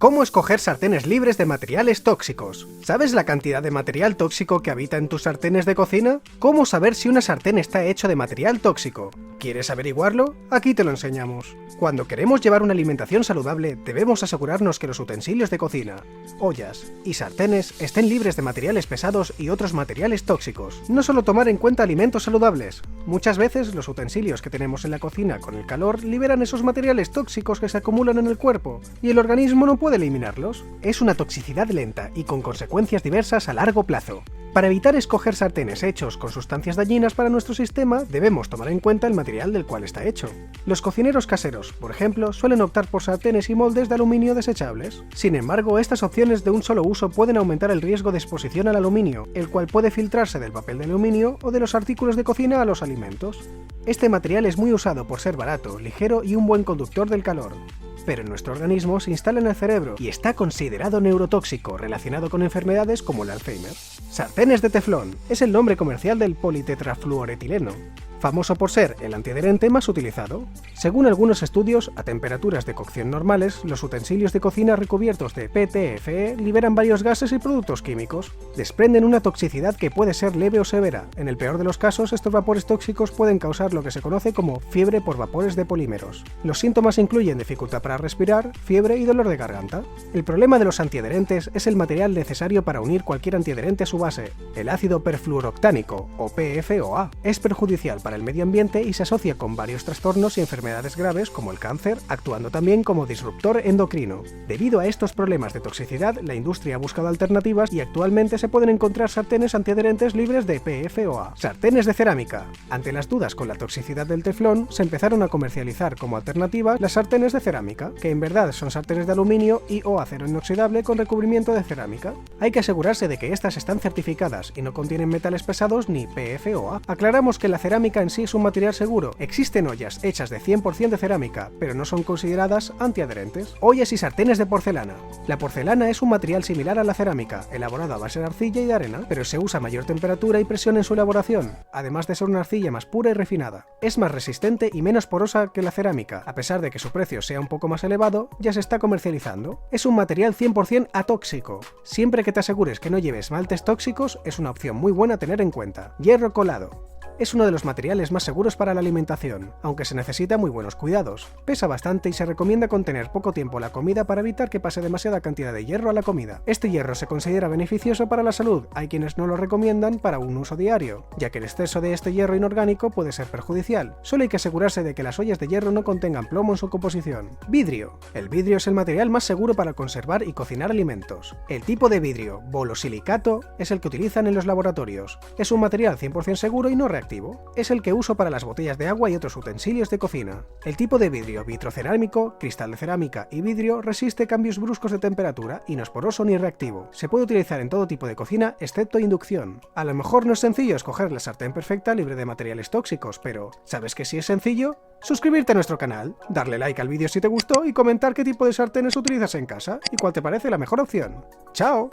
¿Cómo escoger sartenes libres de materiales tóxicos? ¿Sabes la cantidad de material tóxico que habita en tus sartenes de cocina? ¿Cómo saber si una sartén está hecho de material tóxico? ¿Quieres averiguarlo? Aquí te lo enseñamos. Cuando queremos llevar una alimentación saludable, debemos asegurarnos que los utensilios de cocina, ollas y sartenes estén libres de materiales pesados y otros materiales tóxicos. No solo tomar en cuenta alimentos saludables. Muchas veces los utensilios que tenemos en la cocina con el calor liberan esos materiales tóxicos que se acumulan en el cuerpo, y el organismo no puede eliminarlos. Es una toxicidad lenta y con consecuencias diversas a largo plazo. Para evitar escoger sartenes hechos con sustancias dañinas para nuestro sistema, debemos tomar en cuenta el material del cual está hecho. Los cocineros caseros, por ejemplo, suelen optar por sartenes y moldes de aluminio desechables. Sin embargo, estas opciones de un solo uso pueden aumentar el riesgo de exposición al aluminio, el cual puede filtrarse del papel de aluminio o de los artículos de cocina a los alimentos. Este material es muy usado por ser barato, ligero y un buen conductor del calor. Pero en nuestro organismo se instala en el cerebro y está considerado neurotóxico, relacionado con enfermedades como el Alzheimer. Sartenes de teflón es el nombre comercial del politetrafluoretileno, famoso por ser el antiadherente más utilizado. Según algunos estudios, a temperaturas de cocción normales, los utensilios de cocina recubiertos de PTFE liberan varios gases y productos químicos. Desprenden una toxicidad que puede ser leve o severa. En el peor de los casos, estos vapores tóxicos pueden causar lo que se conoce como fiebre por vapores de polímeros. Los síntomas incluyen dificultad para respirar, fiebre y dolor de garganta. El problema de los antiadherentes es el material necesario para unir cualquier antiadherente a su base, el ácido perfluoroctánico, o PFOA. Es perjudicial para el medio ambiente y se asocia con varios trastornos y enfermedades graves como el cáncer, actuando también como disruptor endocrino. Debido a estos problemas de toxicidad, la industria ha buscado alternativas y actualmente se pueden encontrar sartenes antiadherentes libres de PFOA. Sartenes de cerámica. Ante las dudas con la toxicidad del teflón, se empezaron a comercializar como alternativa las sartenes de cerámica, que en verdad son sartenes de aluminio y o acero inoxidable con recubrimiento de cerámica. Hay que asegurarse de que estas están certificadas y no contienen metales pesados ni PFOA. Aclaramos que la cerámica en sí es un material seguro. Existen ollas hechas de 100% de cerámica, pero no son consideradas antiadherentes. Ollas y sartenes de porcelana. La porcelana es un material similar a la cerámica, elaborado a base de arcilla y de arena, pero se usa a mayor temperatura y presión en su elaboración, además de ser una arcilla más pura y refinada. Es más resistente y menos porosa que la cerámica. A pesar de que su precio sea un poco más elevado, ya se está comercializando. Es un material 100% atóxico. Siempre que te asegures que no lleves esmaltes tóxicos, es una opción muy buena a tener en cuenta. Hierro colado. Es uno de los materiales más seguros para la alimentación, aunque se necesita muy buenos cuidados. Pesa bastante y se recomienda contener poco tiempo la comida para evitar que pase demasiada cantidad de hierro a la comida. Este hierro se considera beneficioso para la salud, hay quienes no lo recomiendan para un uso diario, ya que el exceso de este hierro inorgánico puede ser perjudicial. Solo hay que asegurarse de que las ollas de hierro no contengan plomo en su composición. Vidrio. El vidrio es el material más seguro para conservar y cocinar alimentos. El tipo de vidrio, bolosilicato, es el que utilizan en los laboratorios. Es un material 100% seguro y no reactivo. Es el que uso para las botellas de agua y otros utensilios de cocina. El tipo de vidrio vitrocerámico, cristal de cerámica y vidrio resiste cambios bruscos de temperatura y no es poroso ni reactivo. Se puede utilizar en todo tipo de cocina excepto inducción. A lo mejor no es sencillo escoger la sartén perfecta libre de materiales tóxicos, pero ¿sabes que sí es sencillo? Suscribirte a nuestro canal, darle like al vídeo si te gustó y comentar qué tipo de sartenes utilizas en casa y cuál te parece la mejor opción. ¡Chao!